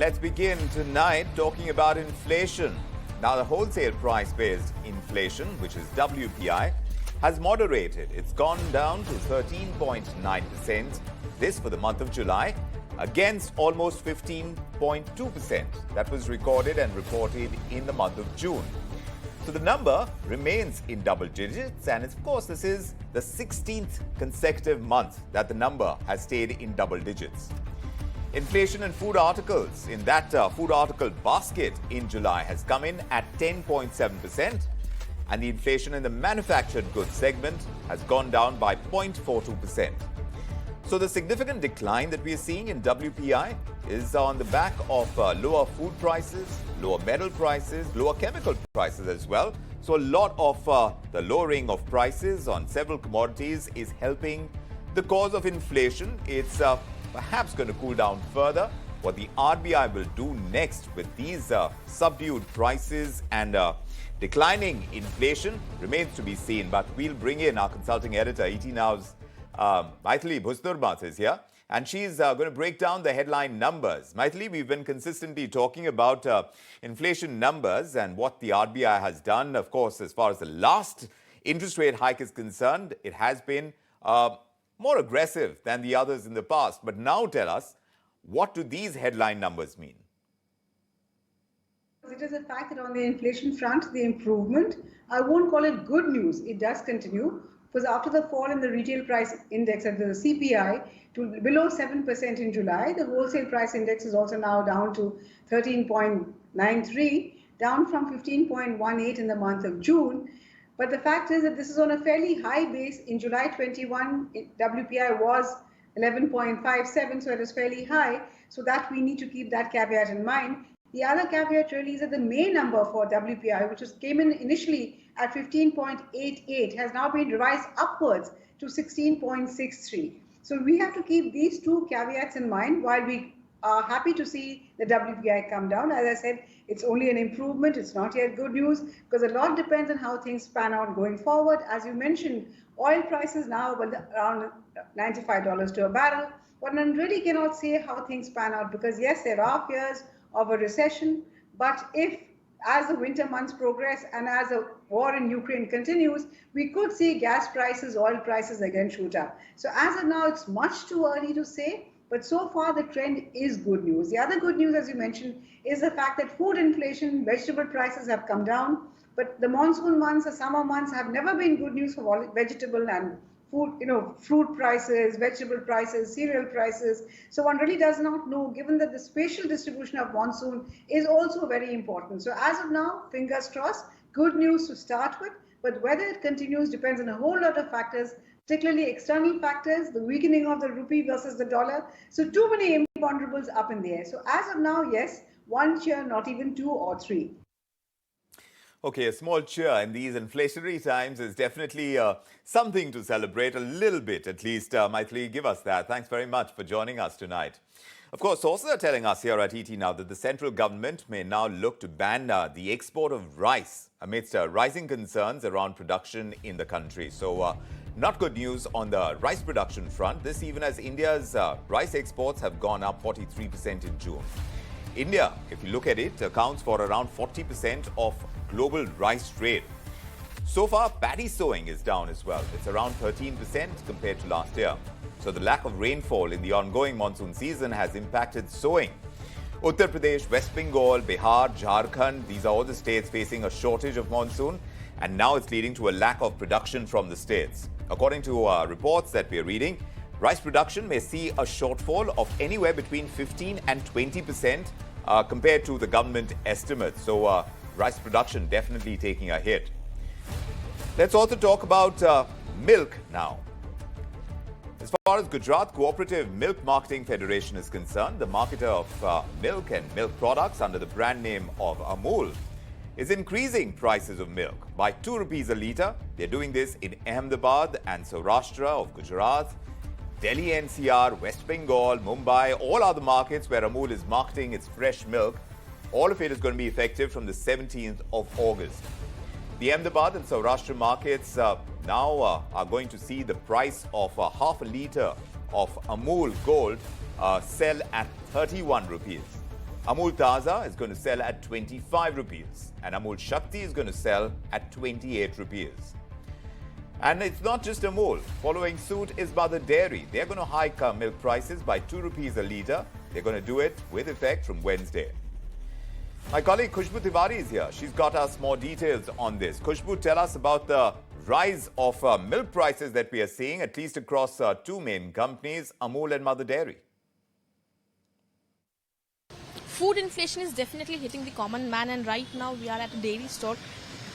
Let's begin tonight talking about inflation. Now, the wholesale price-based inflation, which is WPI, has moderated. It's gone down to 13.9%, this for the month of July, against almost 15.2% that was recorded and reported in the month of June. So the number remains in double digits, and of course, this is the 16th consecutive month that the number has stayed in double digits. Inflation in food articles in that food article basket in July has come in at 10.7%, and the inflation in the manufactured goods segment has gone down by 0.42%. So the significant decline that we are seeing in WPI is on the back of lower food prices, lower metal prices, lower chemical prices as well. So a lot of the lowering of prices on several commodities is helping the cause of inflation. It's perhaps going to cool down further. What the RBI will do next with these subdued prices and declining inflation remains to be seen. But we'll bring in our consulting editor, ET Now's Maithili Bhusnurmat is here, and she's going to break down the headline numbers. Maithili, we've been consistently talking about inflation numbers and what the RBI has done. Of course, as far as the last interest rate hike is concerned, it has been more aggressive than the others in the past. But now tell us, what do these headline numbers mean? It is a fact that on the inflation front, the improvement, I won't call it good news. It does continue, because after the fall in the retail price index and the CPI to below 7% in July, the wholesale price index is also now down to 13.93, down from 15.18 in the month of June. But the fact is that this is on a fairly high base. In July 21, WPI was 11.57, so it is fairly high. So that we need to keep that caveat in mind. The other caveat really is that the May number for WPI, which came in initially at 15.88, has now been revised upwards to 16.63. So we have to keep these two caveats in mind while we are happy to see the WPI come down. As I said, it's only an improvement. It's not yet good news, because a lot depends on how things pan out going forward. As you mentioned, oil prices now around $95 to a barrel. But one really cannot say how things pan out, because yes, there are fears of a recession. But if, as the winter months progress and as the war in Ukraine continues, we could see gas prices, oil prices again shoot up. So as of now, it's much too early to say. But so far, the trend is good news. The other good news, as you mentioned, is the fact that food inflation, vegetable prices have come down. But the monsoon months, the summer months have never been good news for vegetable and food, fruit prices, vegetable prices, cereal prices. So one really does not know, given that the spatial distribution of monsoon is also very important. So as of now, fingers crossed, good news to start with. But whether it continues depends on a whole lot of factors, particularly external factors, the weakening of the rupee versus the dollar. So too many imponderables up in the air. So as of now, yes, one cheer, not even two or three. Okay, a small cheer in these inflationary times is definitely something to celebrate a little bit, at least. Maithili, give us that. Thanks very much for joining us tonight. Of course, sources are telling us here at ET Now that the central government may now look to ban the export of rice amidst rising concerns around production in the country. So, not good news on the rice production front. This even as India's rice exports have gone up 43% in June. India, if you look at it, accounts for around 40% of global rice trade. So far, paddy sowing is down as well. It's around 13% compared to last year. So the lack of rainfall in the ongoing monsoon season has impacted sowing. Uttar Pradesh, West Bengal, Bihar, Jharkhand, these are all the states facing a shortage of monsoon, and now it's leading to a lack of production from the states. According to reports that we're reading, rice production may see a shortfall of anywhere between 15 and 20% compared to the government estimates. So rice production definitely taking a hit. Let's also talk about milk now. As far as Gujarat Cooperative Milk Marketing Federation is concerned, the marketer of milk and milk products under the brand name of Amul is increasing prices of milk by 2 rupees a litre. They're doing this in Ahmedabad and Saurashtra of Gujarat, Delhi NCR, West Bengal, Mumbai, all other markets where Amul is marketing its fresh milk. All of it is going to be effective from the 17th of August. The Ahmedabad and Saurashtra markets now are going to see the price of half a litre of Amul Gold sell at 31 rupees. Amul Taza is going to sell at 25 rupees and Amul Shakti is going to sell at 28 rupees. And it's not just Amul. Following suit is Mother Dairy. They're going to hike milk prices by 2 rupees a litre. They're going to do it with effect from Wednesday. My colleague Khushbu Tiwari is here. She's got us more details on this. Khushbu, tell us about the rise of milk prices that we are seeing, at least across two main companies, Amul and Mother Dairy. Food inflation is definitely hitting the common man, and right now we are at a dairy store.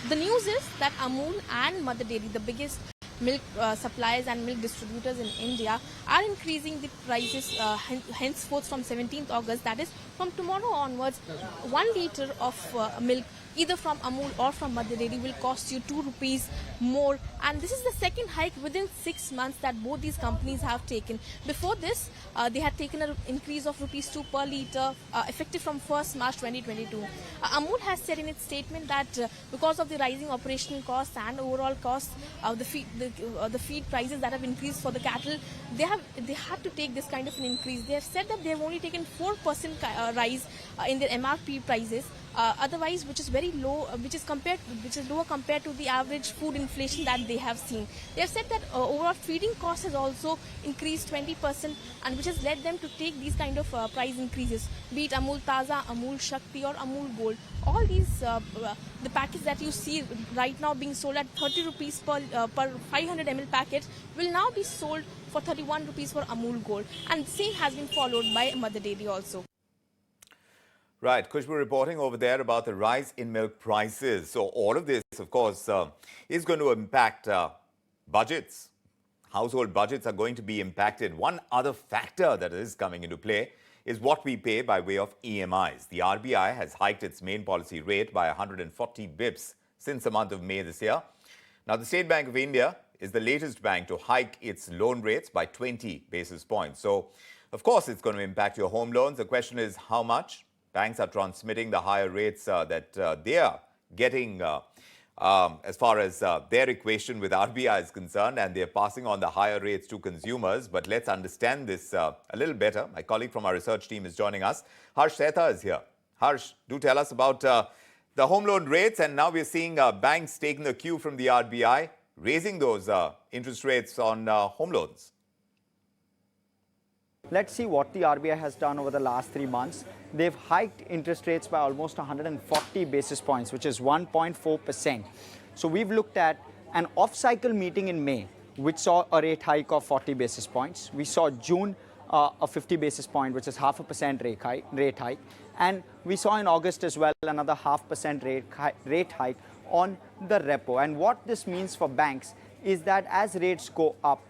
The news is that Amul and Mother Dairy, the biggest milk suppliers and milk distributors in India, are increasing the prices henceforth from 17th August, that is from tomorrow onwards. 1 litre of milk either from Amul or from Mother Dairy will cost you 2 rupees more, and this is the second hike within 6 months that both these companies have taken. Before this, they had taken an increase of rupees 2 per litre effective from 1st March 2022. Amul has said in its statement that because of the rising operational costs and overall costs, the feed prices that have increased for the cattle, they had to take this kind of an increase. They have said that they have only taken 4% rise in their MRP prices. Otherwise, which is very low, which is lower compared to the average food inflation that they have seen. They have said that overall feeding cost has also increased 20%, and which has led them to take these kind of price increases, be it Amul Taza, Amul Shakti or Amul Gold. All these, the packets that you see right now being sold at 30 rupees per 500 ml packet will now be sold for 31 rupees for Amul Gold, and the same has been followed by Mother Dairy also. Right, Khushbu reporting over there about the rise in milk prices. So all of this, of course, is going to impact budgets. Household budgets are going to be impacted. One other factor that is coming into play is what we pay by way of EMIs. The RBI has hiked its main policy rate by 140 bips since the month of May this year. Now, the State Bank of India is the latest bank to hike its loan rates by 20 basis points. So, of course, it's going to impact your home loans. The question is how much? Banks are transmitting the higher rates that they are getting as far as their equation with RBI is concerned, and they're passing on the higher rates to consumers. But let's understand this a little better. My colleague from our research team is joining us. Harsh Setha is here. Harsh, do tell us about the home loan rates, and now we're seeing banks taking the cue from the RBI, raising those interest rates on home loans. Let's see what the RBI has done over the last 3 months. They've hiked interest rates by almost 140 basis points, which is 1.4%. So we've looked at an off-cycle meeting in May, which saw a rate hike of 40 basis points. We saw June a 50 basis point, which is 0.5% rate hike. And we saw in August as well another 0.5% rate hike on the repo. And what this means for banks is that as rates go up,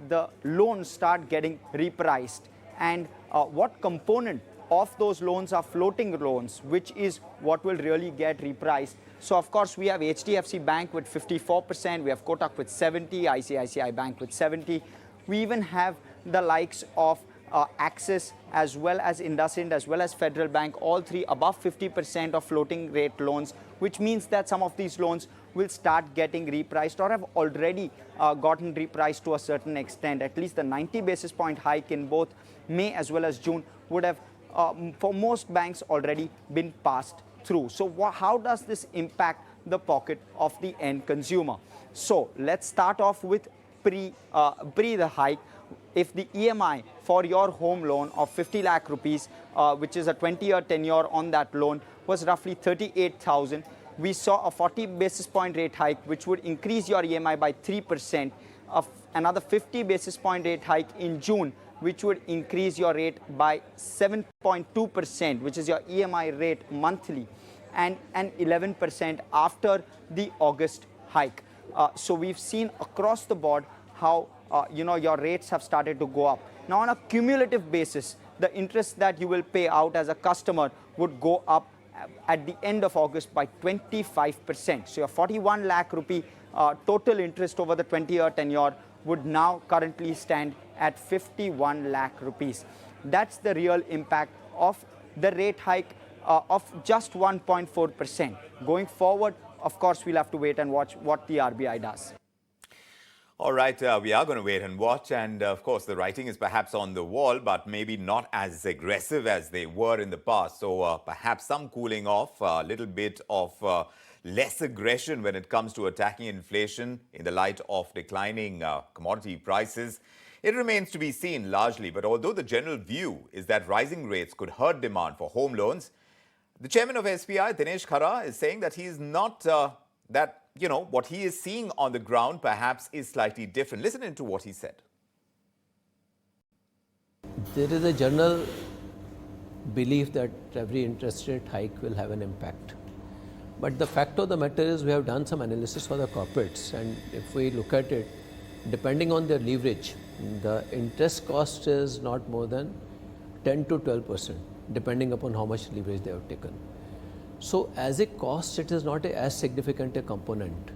the loans start getting repriced, and what component of those loans are floating loans, which is what will really get repriced. So of course we have HDFC Bank with 54%, we have Kotak with 70%, ICICI Bank with 70%. We even have the likes of Axis as well as IndusInd as well as Federal Bank, all three above 50% of floating rate loans, which means that some of these loans will start getting repriced or have already gotten repriced to a certain extent. At least the 90 basis point hike in both May as well as June would have, for most banks, already been passed through. So how does this impact the pocket of the end consumer? So let's start off with pre the hike. If the EMI for your home loan of 50 lakh rupees, which is a 20-year tenure on that loan, was roughly 38,000, we saw a 40 basis point rate hike, which would increase your EMI by 3%. Another 50 basis point rate hike in June, which would increase your rate by 7.2%, which is your EMI rate monthly, and 11% after the August hike. So we've seen across the board how your rates have started to go up. Now, on a cumulative basis, the interest that you will pay out as a customer would go up at the end of August by 25%. So your 41 lakh rupee total interest over the 20-year tenure would now currently stand at 51 lakh rupees. That's the real impact of the rate hike of just 1.4%. Going forward, of course, we'll have to wait and watch what the RBI does. All right, we are going to wait and watch. And of course, the writing is perhaps on the wall, but maybe not as aggressive as they were in the past. So perhaps some cooling off, a little bit of less aggression when it comes to attacking inflation in the light of declining commodity prices. It remains to be seen largely. But although the general view is that rising rates could hurt demand for home loans, the chairman of SBI, Dinesh Khara, is saying that he is not what he is seeing on the ground perhaps is slightly different. Listen into what he said. There is a general belief that every interest rate hike will have an impact. But the fact of the matter is we have done some analysis for the corporates, and if we look at it, depending on their leverage, the interest cost is not more than 10 to 12%, depending upon how much leverage they have taken. So as a cost, it is not as significant a component,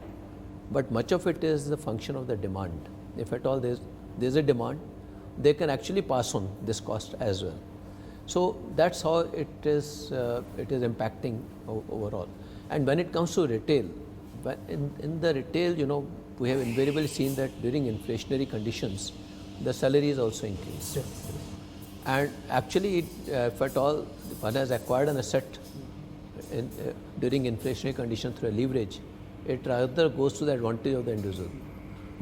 but much of it is the function of the demand. If at all there's a demand, they can actually pass on this cost as well. So that's how it is impacting overall. And when it comes to retail, in the retail, we have invariably seen that during inflationary conditions, the salaries also increase. And actually, if at all one has acquired an asset during inflationary conditions through a leverage, it rather goes to the advantage of the individual.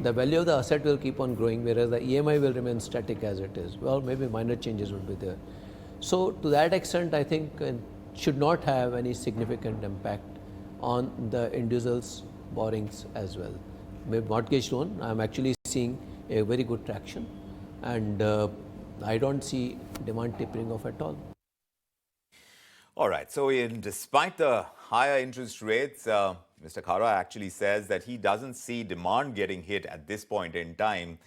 The value of the asset will keep on growing, whereas the EMI will remain static as it is. Well, maybe minor changes would be there. So to that extent, I think it should not have any significant impact on the individual's borrowings as well. With mortgage loan, I'm actually seeing a very good traction, and I don't see demand tapering off at all. All right. So despite the higher interest rates, Mr. Khara actually says that he doesn't see demand getting hit at this point in time.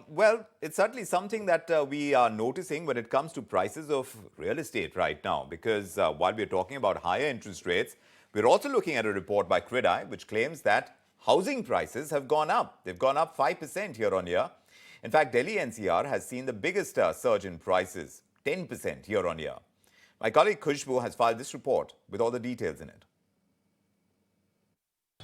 Well, it's certainly something that we are noticing when it comes to prices of real estate right now, because while we're talking about higher interest rates, we're also looking at a report by CREDAI which claims that housing prices have gone up. They've gone up 5% year on year. In fact, Delhi NCR has seen the biggest surge in prices, 10% year on year. My colleague Khushbu has filed this report with all the details in it.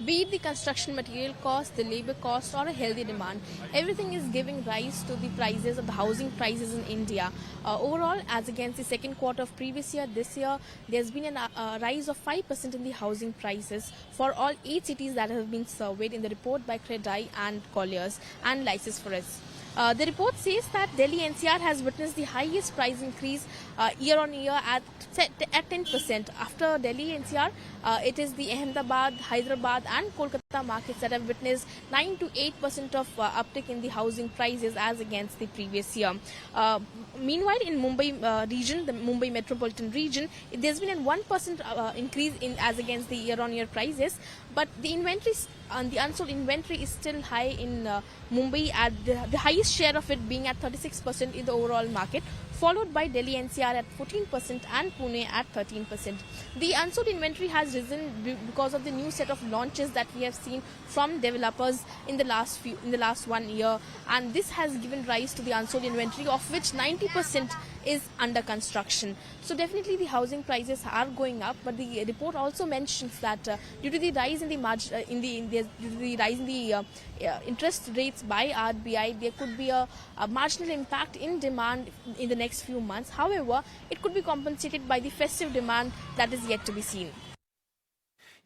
Be it the construction material cost, the labor cost, or a healthy demand, everything is giving rise to the prices of the housing prices in India. Overall, as against the second quarter of previous year, this year, there's been a rise of 5% in the housing prices for all 8 cities that have been surveyed in the report by CREDAI and Colliers and Lysis for us. The report says that Delhi NCR has witnessed the highest price increase year on year at 10%. After Delhi NCR, it is the Ahmedabad, Hyderabad and Kolkata markets that have witnessed 9 to 8% of uptick in the housing prices as against the previous year. Meanwhile, in Mumbai region, the Mumbai metropolitan region, there's been a 1% increase in as against the year-on-year prices, but the inventories and the unsold inventory is still high in Mumbai, at the highest share of it being at 36% in the overall market, followed by Delhi NCR at 14% and Pune at 13%. The unsold inventory has risen because of the new set of launches that we have seen from developers in the last 1 year, and this has given rise to the unsold inventory, of which 90% is under construction. So definitely the housing prices are going up, but the report also mentions that due to the rise in the interest rates by RBI, there could be a marginal impact in demand in the next few months. However, it could be compensated by the festive demand that is yet to be seen.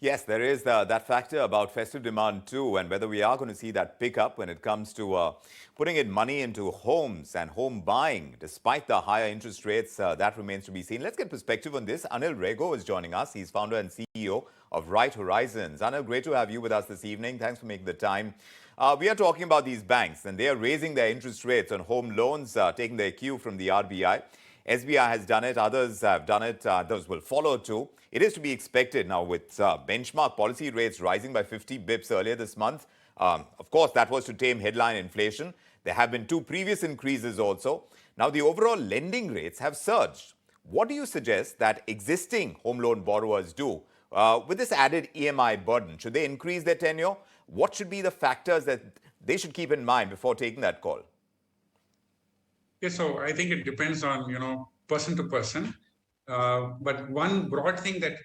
Yes, there is that factor about festive demand too, and whether we are going to see that pick up when it comes to putting in money into homes and home buying, despite the higher interest rates, that remains to be seen. Let's get perspective on this. Anil Rego is joining us. He's founder and CEO of Right Horizons. Anil, great to have you with us this evening. Thanks for making the time. We are talking about these banks, and they are raising their interest rates on home loans, taking their cue from the RBI. SBI has done it, others have done it, others will follow too. It is to be expected now with benchmark policy rates rising by 50 bips earlier this month. Of course, that was to tame headline inflation. There have been 2 previous increases also. Now, the overall lending rates have surged. What do you suggest that existing home loan borrowers do with this added EMI burden? Should they increase their tenure? What should be the factors that they should keep in mind before taking that call? Yes, so I think it depends on, person to person. But one broad thing that,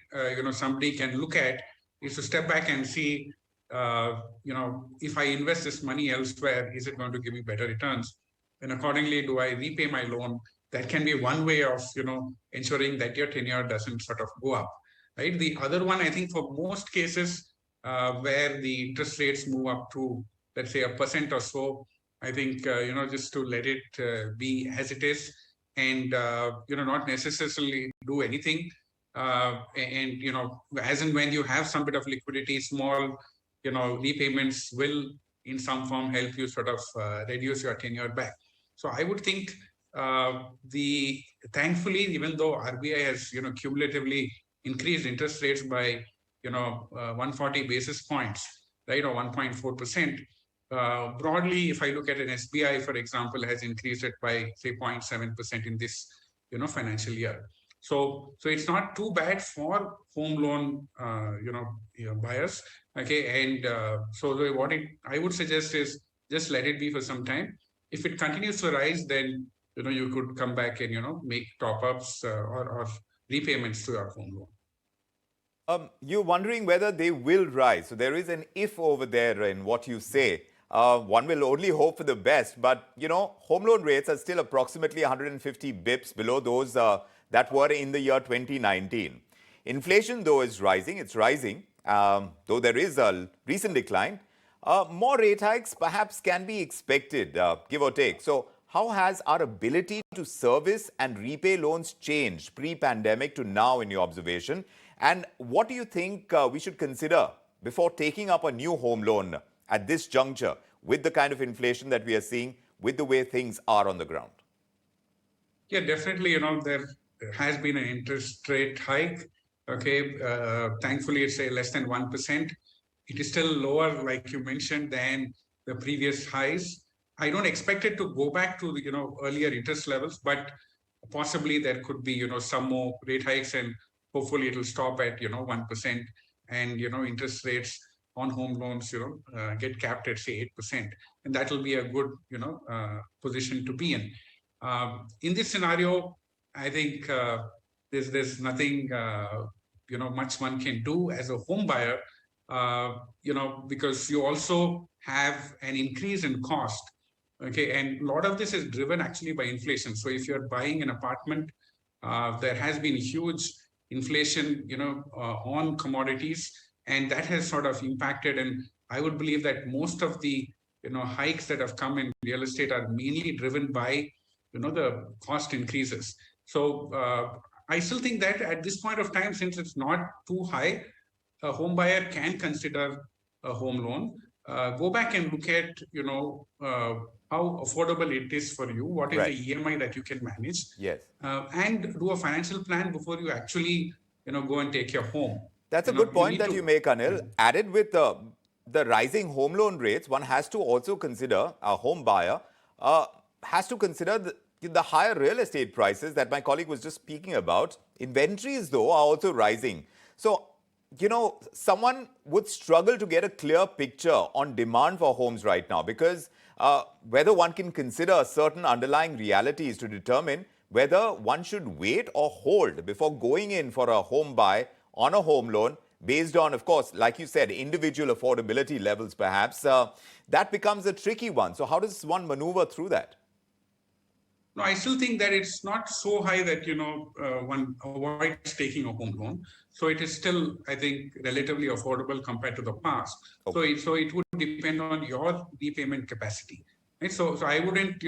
somebody can look at is to step back and see if I invest this money elsewhere, is it going to give me better returns? And accordingly, do I repay my loan? That can be one way of, ensuring that your tenure doesn't sort of go up, right? The other one, I think for most cases where the interest rates move up to, let's say, 1% or so, I think, just to let it be as it is and, not necessarily do anything. As and when you have some bit of liquidity, small, repayments will in some form help you sort of reduce your tenure back. So I would think thankfully, even though RBI has, cumulatively increased interest rates by, 140 basis points, right, or 1.4%, broadly, if I look at an SBI, for example, has increased it by, say, 0.7% in this, financial year. So it's not too bad for home loan, buyers. Okay, and so what I would suggest is just let it be for some time. If it continues to rise, then you could come back and make top-ups or repayments to your home loan. You're wondering whether they will rise. So there is an if over there in what you say. One will only hope for the best. But, home loan rates are still approximately 150 bips below those that were in the year 2019. Inflation, though, is rising. It's rising, though there is a recent decline. More rate hikes perhaps can be expected, give or take. So how has our ability to service and repay loans changed pre-pandemic to now in your observation? And what do you think we should consider before taking up a new home loan at this juncture with the kind of inflation that we are seeing, with the way things are on the ground? Yeah, definitely, there has been an interest rate hike. Okay, thankfully, it's less than 1%. It is still lower, like you mentioned, than the previous highs. I don't expect it to go back to the earlier interest levels, but possibly there could be some more rate hikes, and hopefully it will stop at 1%, and interest rates on home loans get capped at, say, 8%, and that will be a good position to be in. In this scenario, I think there's nothing much one can do as a home buyer. Because you also have an increase in cost, okay, and a lot of this is driven actually by inflation. So if you're buying an apartment, there has been huge inflation, on commodities, and that has sort of impacted. And I would believe that most of the, hikes that have come in real estate are mainly driven by, the cost increases. So I still think that at this point of time, since it's not too high, a home buyer can consider a home loan. Go back and look at, how affordable it is for you. What is Right. the EMI that you can manage? Yes. And do a financial plan before you actually, go and take your home. That's a good point that you make, Anil. Added with the rising home loan rates, one has to also consider, a home buyer has to consider the higher real estate prices that my colleague was just speaking about. Inventories, though, are also rising. So, someone would struggle to get a clear picture on demand for homes right now, because whether one can consider certain underlying realities to determine whether one should wait or hold before going in for a home buy on a home loan based on, of course, like you said, individual affordability levels perhaps, that becomes a tricky one. So how does one maneuver through that? No, I still think that it's not so high that, one avoids taking a home loan. So it is still, I think, relatively affordable compared to the past. Okay. So it would depend on your repayment capacity. Right? So I wouldn't,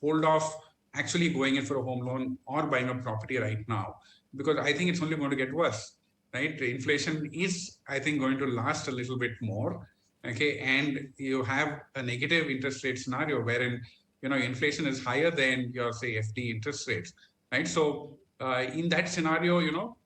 hold off actually going in for a home loan or buying a property right now, because I think it's only going to get worse. Right? The inflation is, I think, going to last a little bit more. Okay, and you have a negative interest rate scenario wherein inflation is higher than your, say, FD interest rates, right? So in that scenario,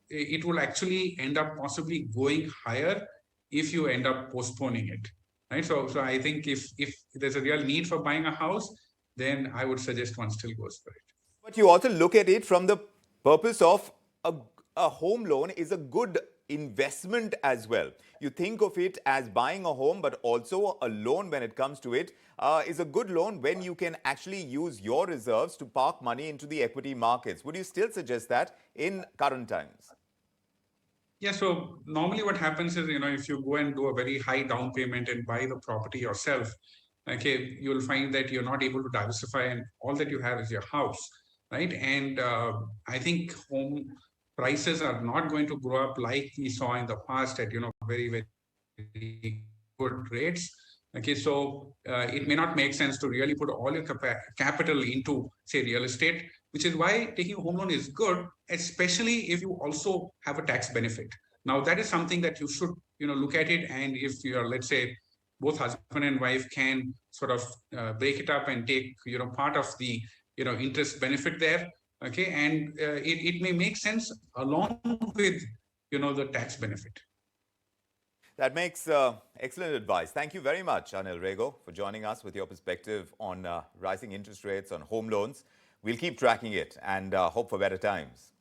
it will actually end up possibly going higher if you end up postponing it, right? So I think if there's a real need for buying a house, then I would suggest one still goes for it. But you also look at it from the purpose of a home loan is a good investment as well. You think of it as buying a home, but also a loan when it comes to it is a good loan when you can actually use your reserves to park money into the equity markets. Would you still suggest that in current times? Yeah, so normally what happens is, if you go and do a very high down payment and buy the property yourself, okay, you'll find that you're not able to diversify and all that you have is your house, right? And I think home prices are not going to grow up like we saw in the past at, very, very good rates. Okay, so it may not make sense to really put all your capital into, say, real estate, which is why taking a home loan is good, especially if you also have a tax benefit. Now, that is something that you should, look at it. And if you're, let's say, both husband and wife can sort of break it up and take, part of the, interest benefit there. Okay, and it may make sense along with, the tax benefit. That makes excellent advice. Thank you very much, Anil Rego, for joining us with your perspective on rising interest rates on home loans. We'll keep tracking it and hope for better times.